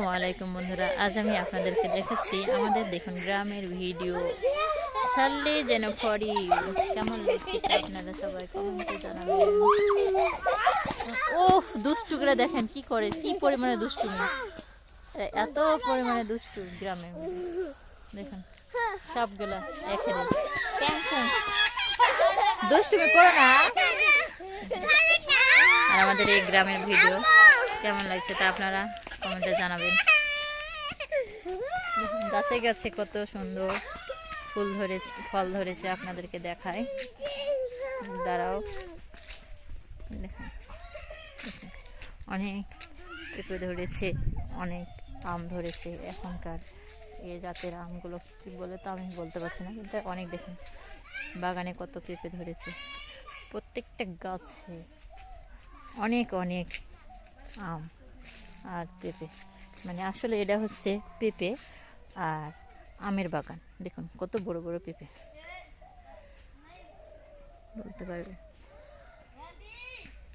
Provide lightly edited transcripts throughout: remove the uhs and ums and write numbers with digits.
আসসালামু আলাইকুম বন্ধুরা, আজ আমি আপনাদেরকে দেখাচ্ছি আমাদের দেখুন গ্রামের ভিডিও। ছাড়লে যেন ফরি কেমন লাগছে আপনারা সবাই কমেন্টে জানাবেন। ওফ, দুষ্টুগুলো দেখেন কি করে, কি পরিমাণে দুষ্টুমি, এত পরিমাণে দুষ্টু গ্রামে দেখুন সবগুলা এখানে দুষ্টুমি করো না। আর আমাদের এই গ্রামের ভিডিও কেমন লাগছে তা আপনারা কমেন্টে জানাবেন। গাছে গাছে কত সুন্দর ফুল ধরেছে, ফল ধরেছে, আপনাদেরকে দেখায়। দাঁড়াও, দেখুন অনেক পেঁপে ধরেছে, অনেক আম ধরেছে। এখনকার এই জাতের আমগুলো কী বলে তো আমি বলতে পারছি না, কিন্তু অনেক দেখুন বাগানে কত পেঁপে ধরেছে। প্রত্যেকটা গাছে অনেক অনেক আম আর পেঁপে, মানে আসলে এটা হচ্ছে পেঁপে আর আমের বাগান। দেখুন কত বড় বড় পেঁপে, বলতে পারবে,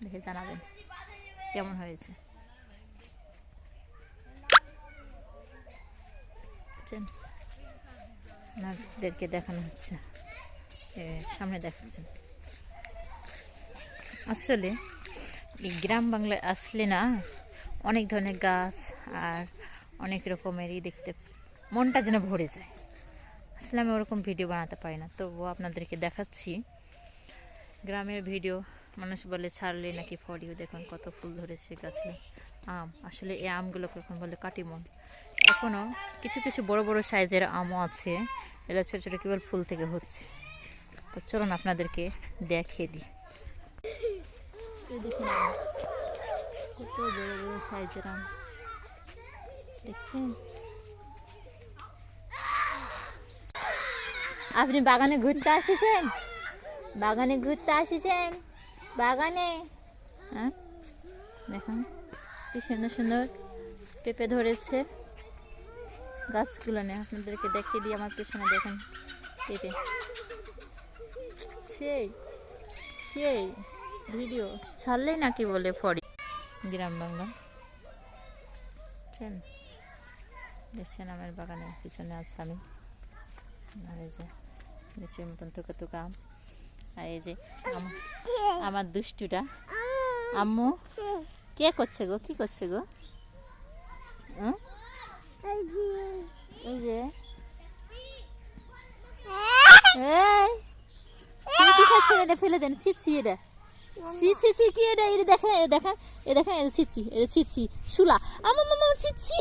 দেখে জানাবেন কেমন হয়েছে। আপনাদেরকে দেখানো হচ্ছে, সামনে দেখাচ্ছেন। আসলে এই গ্রাম বাংলায় আসলে না অনেক ধরনের গাছ আর অনেক রকমেরই দেখতে মনটা যেন ভরে যায়। আসলে আমি ওরকম ভিডিও বানাতে পারি না, তবুও আপনাদেরকে দেখাচ্ছি গ্রামের ভিডিও। মানুষ বলে ছাড়লে নাকি ফড়িও, দেখুন কত ফুল ধরেছে গাছে আম। আসলে এই আমগুলোকে এখন বলে কাটিমন। এখনও কিছু কিছু বড় বড় সাইজের আমও আছে, এগুলো ছোটো ছোটো কেবল ফুল থেকে হচ্ছে। তো চলুন আপনাদেরকে দেখিয়ে দিই। দেখুন কত বড় বড় সাইজের আম দেখছেন। আপনি বাগানে ঘুরতে আসেছেন? বাগানে ঘুরতে আসেছেন? বাগানে হ্যাঁ, দেখুন কি সুন্দর সুন্দর পেঁপে ধরেছে গাছগুলো নিয়ে। আপনাদেরকে দেখিয়ে দিই, আমার পিছনে দেখেন পেঁপে। সেই সেই ভিডিও ছাড়লেই নাকি বলে ফড়ি গ্রাম বাংলা। দেখছেন আমার বাগানের পিছনে আছে আমি, আর এই যে লিচুর মতন থুকা থুকা আম। আর এই যে আমার দুষ্টুটা আম্মু কে করছে গো, কি করছে গো? এই যে কি খাচ্ছেন? এটা ফেলে দেন, ছিচ্ছি এটা, ছি ছি কি এটা, এটা দেখেন, এ দেখেন, এ দেখেন, এটা ছিচ্ছি, এটা ছিচ্ছি শুলা আমার মামা ছিচ্ছি।